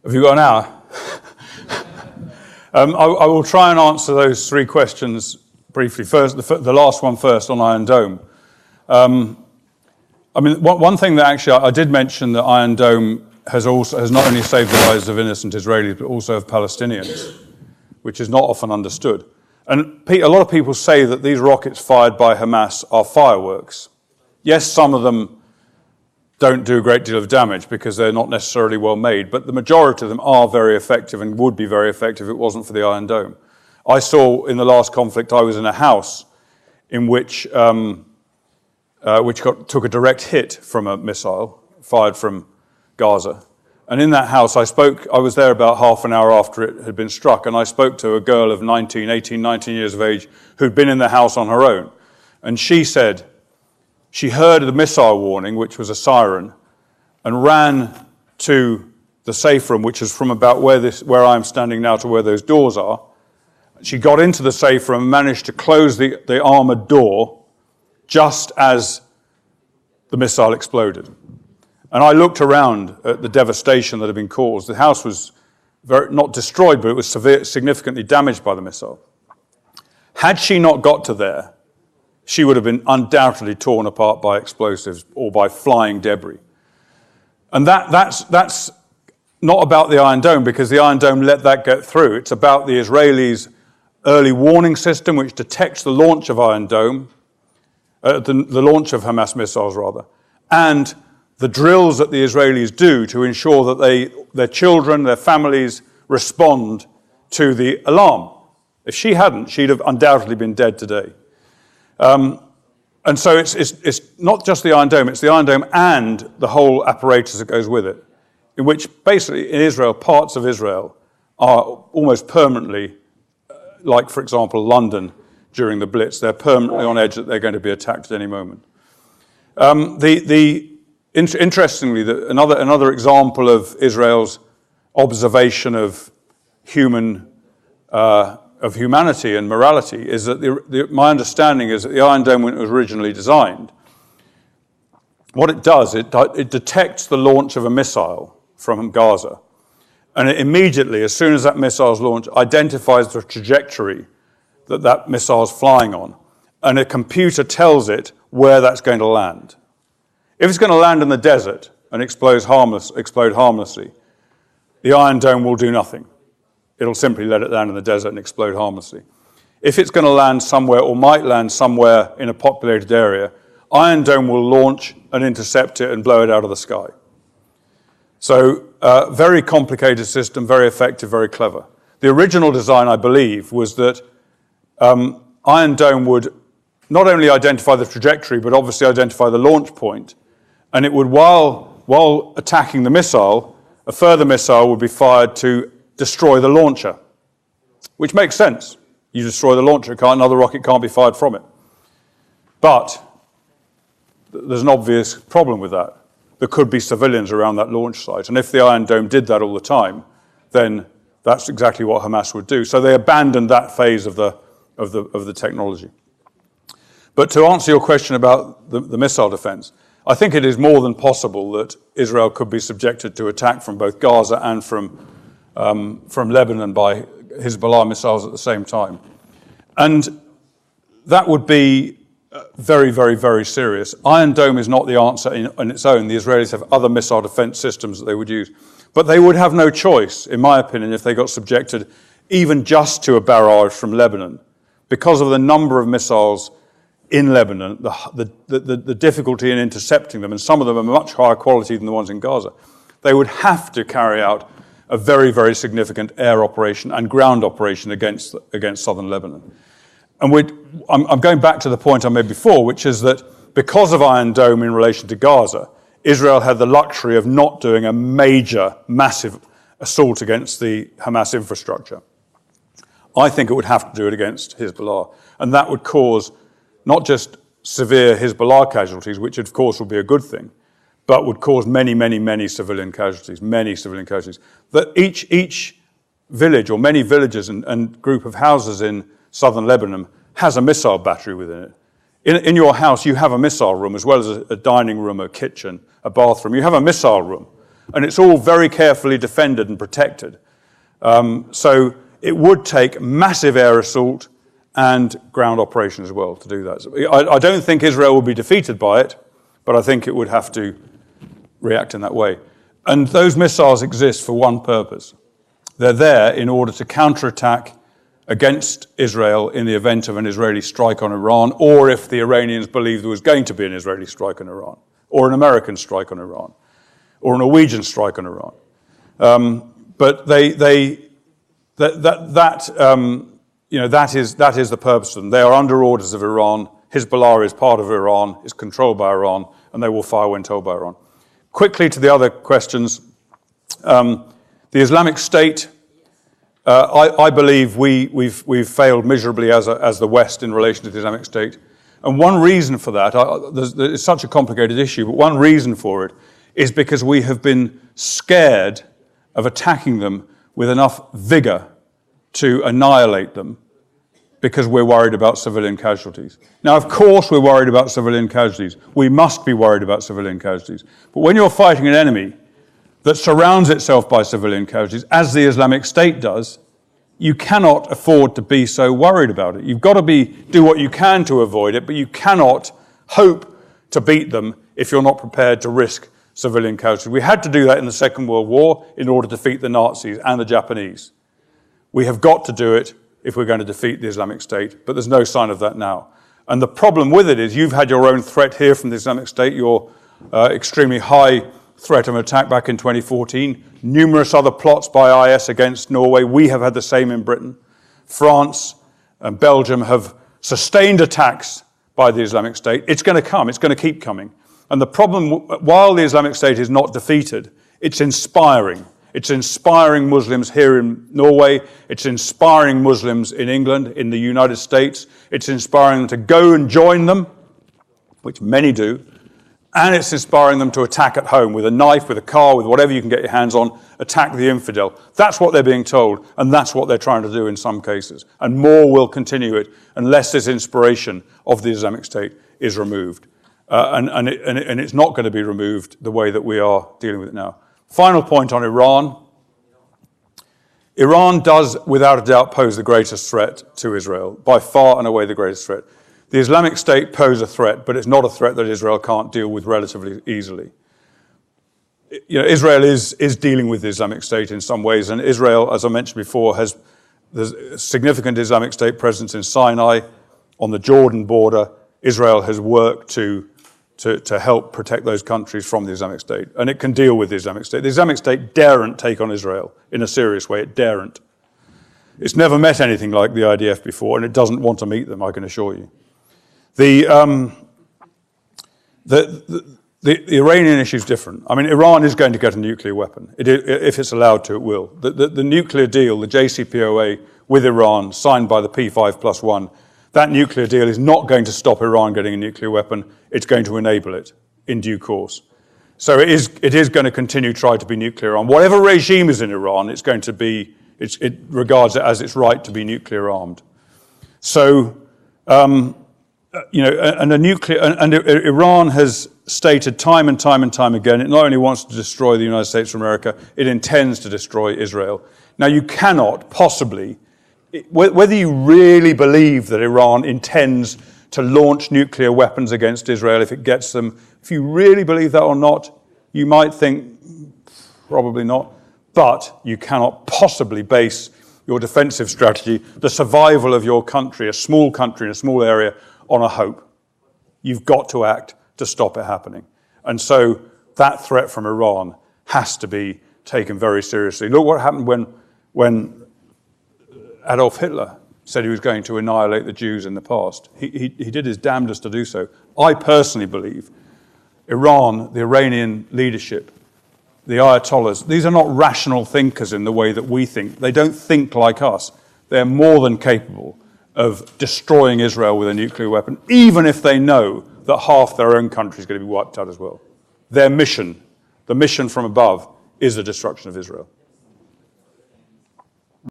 Have you got an hour? I will try and answer those three questions briefly. First, the last one first on Iron Dome. One thing that actually I did mention that Iron Dome has not only saved the lives of innocent Israelis but also of Palestinians, which is not often understood. And a lot of people say that these rockets fired by Hamas are fireworks. Yes, some of them don't do a great deal of damage because they're not necessarily well made, but the majority of them are very effective and would be very effective if it wasn't for the Iron Dome. I saw in the last conflict, I was in a house in which took a direct hit from a missile fired from Gaza. And in that house, I was there about half an hour after it had been struck, and I spoke to a girl of 19 years of age who'd been in the house on her own. And she said she heard the missile warning, which was a siren, and ran to the safe room, which is from about where I'm standing now to where those doors are. She got into the safe room and managed to close the armored door just as the missile exploded. And I looked around at the devastation that had been caused. The house was not destroyed, but it was significantly damaged by the missile. Had she not got to there, she would have been undoubtedly torn apart by explosives or by flying debris. And that's not about the Iron Dome, because the Iron Dome let that get through. It's about the Israelis' early warning system, which detects the launch of Iron Dome, the launch of Hamas missiles, rather, and the drills that the Israelis do to ensure that their children, their families respond to the alarm. If she hadn't, she'd have undoubtedly been dead today. And so it's not just the Iron Dome, it's the Iron Dome and the whole apparatus that goes with it, in which basically in Israel, parts of Israel are almost permanently, like for example London during the Blitz, they're permanently on edge that they're going to be attacked at any moment. Interestingly, another example of Israel's observation of humanity and morality is that my understanding is that the Iron Dome, when it was originally designed, what it does, it detects the launch of a missile from Gaza, and it immediately, as soon as that missile is launched, identifies the trajectory that missile is flying on, and a computer tells it where that's going to land. If it's going to land in the desert and explode harmlessly, the Iron Dome will do nothing. It'll simply let it land in the desert and explode harmlessly. If it's going to land somewhere, or might land somewhere in a populated area, Iron Dome will launch and intercept it and blow it out of the sky. So, very complicated system, very effective, very clever. The original design, I believe, was that Iron Dome would not only identify the trajectory, but obviously identify the launch point, and it would, while attacking the missile, a further missile would be fired to destroy the launcher, which makes sense. You destroy the launcher, another rocket can't be fired from it. But there's an obvious problem with that. There could be civilians around that launch site, and if the Iron Dome did that all the time, then that's exactly what Hamas would do. So they abandoned that phase of the technology. But to answer your question about the missile defense, I think it is more than possible that Israel could be subjected to attack from both Gaza and from Lebanon by Hezbollah missiles at the same time. And that would be very, very, very serious. Iron Dome is not the answer on its own. The Israelis have other missile defense systems that they would use. But they would have no choice, in my opinion, if they got subjected even just to a barrage from Lebanon, because of the number of missiles in Lebanon, the difficulty in intercepting them, and some of them are much higher quality than the ones in Gaza. They would have to carry out a very, very significant air operation and ground operation against southern Lebanon. And I'm going back to the point I made before, which is that because of Iron Dome in relation to Gaza, Israel had the luxury of not doing a major, massive assault against the Hamas infrastructure. I think it would have to do it against Hezbollah, and that would cause not just severe Hezbollah casualties, which of course would be a good thing, but would cause many, many, many civilian casualties. That each village or many villages and group of houses in southern Lebanon has a missile battery within it. In your house, you have a missile room as well as a dining room, a kitchen, a bathroom. You have a missile room. And it's all very carefully defended and protected. So it would take massive air assault and ground operations as well to do that. So I don't think Israel will be defeated by it, but I think it would have to react in that way. And those missiles exist for one purpose. They're there in order to counterattack against Israel in the event of an Israeli strike on Iran, or if the Iranians believed there was going to be an Israeli strike on Iran, or an American strike on Iran, or a Norwegian strike on Iran. But that is the purpose of them. They are under orders of Iran. Hezbollah is part of Iran, is controlled by Iran, and they will fire when told by Iran. Quickly to the other questions. The Islamic State, I believe we've failed miserably as the West in relation to the Islamic State. And one reason for that, it's such a complicated issue, but one reason for it is because we have been scared of attacking them with enough vigor to annihilate them because we're worried about civilian casualties. Now, of course, we're worried about civilian casualties. We must be worried about civilian casualties. But when you're fighting an enemy that surrounds itself by civilian casualties, as the Islamic State does, you cannot afford to be so worried about it. You've got to do what you can to avoid it, but you cannot hope to beat them if you're not prepared to risk civilian casualties. We had to do that in the Second World War in order to defeat the Nazis and the Japanese. We have got to do it if we're going to defeat the Islamic State, but there's no sign of that now. And the problem with it is you've had your own threat here from the Islamic State, your extremely high threat of an attack back in 2014, numerous other plots by IS against Norway. We have had the same in Britain. France and Belgium have sustained attacks by the Islamic State. It's going to come. It's going to keep coming. And the problem, while the Islamic State is not defeated, it's inspiring. It's inspiring Muslims here in Norway. It's inspiring Muslims in England, in the United States. It's inspiring them to go and join them, which many do. And it's inspiring them to attack at home with a knife, with a car, with whatever you can get your hands on, attack the infidel. That's what they're being told, and that's what they're trying to do in some cases. And more will continue it unless this inspiration of the Islamic State is removed. And it's not going to be removed the way that we are dealing with it now. Final point on Iran. Iran does, without a doubt, pose the greatest threat to Israel, by far and away the greatest threat. The Islamic State pose a threat, but it's not a threat that Israel can't deal with relatively easily. Israel is dealing with the Islamic State in some ways, and Israel, as I mentioned before, has a significant Islamic State presence in Sinai, on the Jordan border. Israel has worked to help protect those countries from the Islamic State, and it can deal with the Islamic State. The Islamic State daren't take on Israel in a serious way. It daren't. It's never met anything like the IDF before, and it doesn't want to meet them, I can assure you. The Iranian issue is different. I mean, Iran is going to get a nuclear weapon. If it's allowed to, it will. The nuclear deal, the JCPOA with Iran, signed by the P5+1, that nuclear deal is not going to stop Iran getting a nuclear weapon. It's going to enable it in due course. So it is going to continue to try to be nuclear armed. Whatever regime is in Iran, it's going to be, it regards it as its right to be nuclear armed. So, and Iran has stated time and time and time again, it not only wants to destroy the United States of America, it intends to destroy Israel. Now, you cannot possibly, whether you really believe that Iran intends to launch nuclear weapons against Israel if it gets them, if you really believe that or not, you might think, probably not, but you cannot possibly base your defensive strategy, the survival of your country, a small country in a small area, on a hope. You've got to act to stop it happening. And so that threat from Iran has to be taken very seriously. Look what happened when Adolf Hitler said he was going to annihilate the Jews in the past. He did his damnedest to do so. I personally believe Iran, the Iranian leadership, the Ayatollahs, these are not rational thinkers in the way that we think. They don't think like us. They're more than capable of destroying Israel with a nuclear weapon, even if they know that half their own country is going to be wiped out as well. Their mission, the mission from above, is the destruction of Israel.